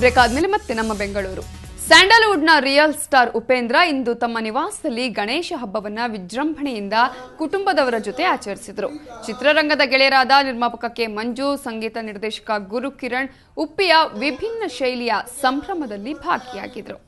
Break ಆದ್ಮೇಲೆ ಮತ್ತೆ ನಮ್ಮ ಬೆಂಗಳೂರು. ಸ್ಯಾಂಡಲ್ವುಡ್ನ ರಿಯಲ್ ಸ್ಟಾರ್ ಉಪೇಂದ್ರ ಇಂದು ತಮ್ಮ ನಿವಾಸದಲ್ಲಿ ಗಣೇಶ ಹಬ್ಬವನ್ನ ವಿಜೃಂಭಣೆಯಿಂದ ಕುಟುಂಬದವರ ಜೊತೆ ಆಚರಿಸಿದರು. ಚಿತ್ರರಂಗದ ಗೆಳೆಯರಾದ ನಿರ್ಮಾಪಕ ಕೆ ಮಂಜು, ಸಂಗೀತ ನಿರ್ದೇಶಕ ಗುರು ಕಿರಣ್ ಉಪ್ಪಿಯ ವಿಭಿನ್ನ ಶೈಲಿಯ ಸಂಭ್ರಮದಲ್ಲಿ ಭಾಗಿಯಾಗಿದ್ದರು.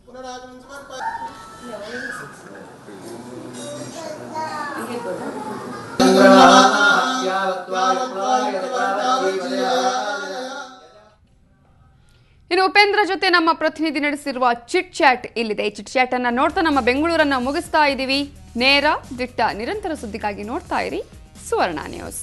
ಇನ್ನು ಉಪೇಂದ್ರ ಜೊತೆ ನಮ್ಮ ಪ್ರತಿನಿಧಿ ನಡೆಸಿರುವ ಚಿಟ್ ಚಾಟ್ ಇಲ್ಲಿದೆ. ಚಿಟ್ ಚಾಟ್ ಅನ್ನ ನೋಡ್ತಾ ನಮ್ಮ ಬೆಂಗಳೂರನ್ನ ಮುಗಿಸ್ತಾ ಇದ್ದೀವಿ. ನೇರ ದಿಟ್ಟ ನಿರಂತರ ಸುದ್ದಿಗಾಗಿ ನೋಡ್ತಾ ಇರಿ ಸುವರ್ಣ ನ್ಯೂಸ್.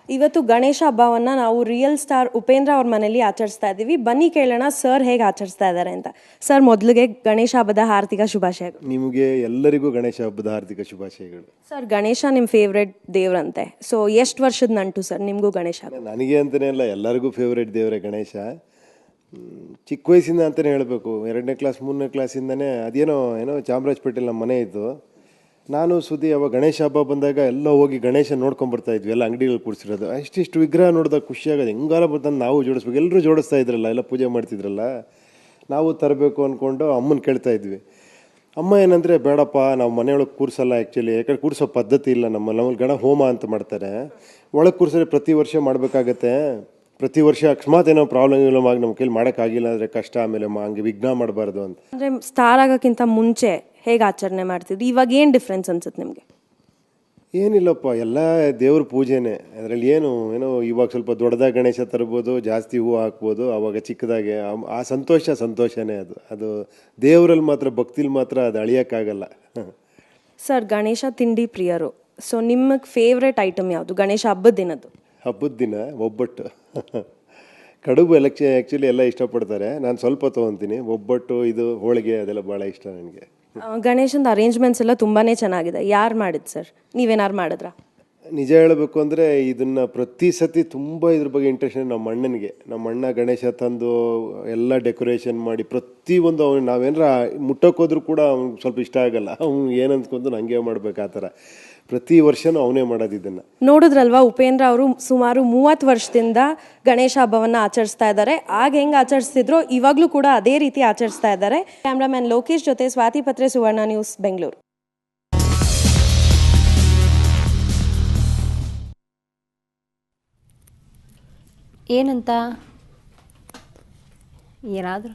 ಇವತ್ತು ಗಣೇಶ ಹಬ್ಬವನ್ನ ನಾವು ರಿಯಲ್ ಸ್ಟಾರ್ ಉಪೇಂದ್ರ ಅವ್ರ ಮನೆಯಲ್ಲಿ ಆಚರಿಸ್ತಾ ಇದ್ದೀವಿ. ಬನ್ನಿ ಕೇಳೋಣ ಸರ್ ಹೇಗೆ ಆಚರಿಸ್ತಾ ಇದ್ದಾರೆ ಅಂತ. ಸರ್, ಮೊದಲಿಗೆ ಗಣೇಶ ಹಬ್ಬದ ಹಾರ್ದಿಕ ಶುಭಾಶಯಗಳು. ನಿಮಗೆ ಎಲ್ಲರಿಗೂ ಗಣೇಶ ಹಬ್ಬದ ಹಾರ್ದಿಕ ಶುಭಾಶಯಗಳು. ಸರ್, ಗಣೇಶ ನಿಮ್ಮ ಫೇವ್ರೆಟ್ ದೇವ್ರಂತೆ. ಸೊ ಎಷ್ಟು ವರ್ಷದ ನಂಟು ಸರ್ ನಿಮಗೂ ಗಣೇಶ? ನನಗೆ ಅಂತಲೇ ಅಲ್ಲ, ಎಲ್ಲರಿಗೂ ಫೇವ್ರೇಟ್ ದೇವರೇ ಗಣೇಶ. ಚಿಕ್ಕ ವಯಸ್ಸಿಂದ ಅಂತಲೇ ಹೇಳಬೇಕು. 2ನೇ ಕ್ಲಾಸ್ 3ನೇ ಕ್ಲಾಸಿಂದನೇ ಅದೇನೋ ಚಾಮರಾಜಪೇಟೆಲಿ ನಮ್ಮ ಮನೆ ಇತ್ತು. ನಾನು ಸುದ್ದಿ ಅವಾಗ ಗಣೇಶ ಹಬ್ಬ ಬಂದಾಗ ಎಲ್ಲ ಹೋಗಿ ಗಣೇಶ ನೋಡ್ಕೊಂಡ್ಬರ್ತಾ ಇದ್ವಿ. ಎಲ್ಲ ಅಂಗಡಿಗಳು ಕೂರಿಸಿರೋದು, ಅಷ್ಟಿಷ್ಟು ವಿಗ್ರಹ ನೋಡಿದಾಗ ಖುಷಿಯಾಗೋದು. ಹೆಂಗಾರ ಬಂದು ನಾವು ಜೋಡಿಸ್ಬೇಕು. ಎಲ್ಲರೂ ಜೋಡಿಸ್ತಾ ಇದ್ರಲ್ಲ, ಎಲ್ಲ ಪೂಜೆ ಮಾಡ್ತಿದ್ರಲ್ಲ, ನಾವು ತರಬೇಕು ಅಂದ್ಕೊಂಡು ಅಮ್ಮನ ಕೇಳ್ತಾ ಇದ್ವಿ. ಅಮ್ಮ ಏನಂದರೆ, ಬೇಡಪ್ಪ ನಾವು ಮನೆಯೊಳಗೆ ಕೂರಿಸಲ್ಲ ಆ್ಯಕ್ಚುಲಿ, ಯಾಕಂದ್ರೆ ಕೂರಿಸೋ ಪದ್ಧತಿ ಇಲ್ಲ ನಮ್ಮಲ್ಲಿ ಗಣ ಹೋಮ ಅಂತ ಮಾಡ್ತಾರೆ. ಒಳಗೆ ಕೂರಿಸಿದ್ರೆ ಪ್ರತಿ ವರ್ಷ ಮಾಡಬೇಕಾಗತ್ತೆ. ಪ್ರತಿ ವರ್ಷ ಅಕಸ್ಮಾತ್ ಏನೋ ಪ್ರಾಬ್ಲಮ್ ಆಗಿ ನಮ್ಮ ಕೈಲಿ ಮಾಡೋಕ್ಕಾಗಿಲ್ಲ ಅಂದರೆ ಕಷ್ಟ, ಆಮೇಲೆ ಹಂಗೆ ವಿಘ್ನ ಮಾಡಬಾರ್ದು ಅಂತ. ಅಂದರೆ ಸ್ಟಾರ್ ಆಗೋಕ್ಕಿಂತ ಮುಂಚೆ ಹೇಗೆ ಆಚರಣೆ ಮಾಡ್ತಿದ್ವಿ, ಇವಾಗ ಏನು ಡಿಫ್ರೆನ್ಸ್ ಅನ್ಸುತ್ತೆ ನಿಮಗೆ? ಏನಿಲ್ಲಪ್ಪ, ಎಲ್ಲ ದೇವ್ರ ಪೂಜೆನೇ. ಅದರಲ್ಲಿ ಏನೋ ಇವಾಗ ಸ್ವಲ್ಪ ದೊಡ್ಡದಾಗಿ ಗಣೇಶ ತರ್ಬೋದು, ಜಾಸ್ತಿ ಹೂವು ಹಾಕ್ಬೋದು. ಆವಾಗ ಚಿಕ್ಕದಾಗೆ ಆ ಸಂತೋಷನೇ ಅದು ದೇವರಲ್ಲಿ ಮಾತ್ರ, ಭಕ್ತಿಲಿ ಮಾತ್ರ ಅದು ಅಳಿಯೋಕ್ಕಾಗಲ್ಲ. ಸರ್, ಗಣೇಶ ತಿಂಡಿ ಪ್ರಿಯರು. ಸೊ ನಿಮಗೆ ಫೇವ್ರೆಟ್ ಐಟಮ್ ಯಾವುದು ಗಣೇಶ ಹಬ್ಬದ ದಿನದ್ದು? ಹಬ್ಬದ ದಿನ ಒಬ್ಬಟ್ಟು. ಕಡುಬು ಆ್ಯಕ್ಚುಲಿ ಎಲ್ಲ ಇಷ್ಟಪಡ್ತಾರೆ. ನಾನು ಸ್ವಲ್ಪ ತೊಗೊತೀನಿ. ಒಬ್ಬಟ್ಟು, ಇದು ಹೋಳಿಗೆ ಅದೆಲ್ಲ ಭಾಳ ಇಷ್ಟ ನನಗೆ. ಗಣೇಶನ ಅರೇಂಜ್ಮೆಂಟ್ಸ್ ಎಲ್ಲ ತುಂಬಾ ಚೆನ್ನಾಗಿದೆ. ಯಾರು ಮಾಡಿದ್ದು ಸರ್? ನೀವೇನಾರು ಮಾಡಿದ್ರಾ? ನಿಜ ಹೇಳಬೇಕು ಅಂದರೆ ಇದನ್ನು ಪ್ರತಿ ಸತಿ ತುಂಬ ಇದ್ರ ಬಗ್ಗೆ ಇಂಟ್ರೆಸ್ಟ್ ನಮ್ಮ ಅಣ್ಣನಿಗೆ. ನಮ್ಮ ಅಣ್ಣ ಗಣೇಶ ತಂದು ಎಲ್ಲ ಡೆಕೋರೇಷನ್ ಮಾಡಿ ಪ್ರತಿಯೊಂದು ಅವ್ನು ನಾವೇನಾರ ಮುಟ್ಟೋಕ್ಕೋದ್ರೂ ಕೂಡ ಅವ್ನಿಗೆ ಸ್ವಲ್ಪ ಇಷ್ಟ ಆಗಲ್ಲ. ಅವ್ನು ಏನಂದ್ಕೊಂಡು ಹಂಗೆ ಮಾಡ್ಬೇಕು, ಆ ಥರ ಪ್ರತಿ ವರ್ಷನೂ ಅವನೇ ಮಾಡೋದು ಇದನ್ನು. ನೋಡಿದ್ರಲ್ವಾ, ಉಪೇಂದ್ರ ಅವರು ಸುಮಾರು 30 ವರ್ಷದಿಂದ ಗಣೇಶ ಹಬ್ಬವನ್ನು ಆಚರಿಸ್ತಾ ಇದ್ದಾರೆ. ಆಗ ಹೆಂಗೆ ಆಚರಿಸ್ತಿದ್ರು ಇವಾಗಲೂ ಕೂಡ ಅದೇ ರೀತಿ ಆಚರಿಸ್ತಾ ಇದ್ದಾರೆ. ಕ್ಯಾಮ್ರಾಮನ್ ಲೋಕೇಶ್ ಜೊತೆ ಸ್ವಾತಿ ಪತ್ರೆ, ಸುವರ್ಣ ನ್ಯೂಸ್, ಬೆಂಗಳೂರು. ಏನಂತ ಏನಾದರೂ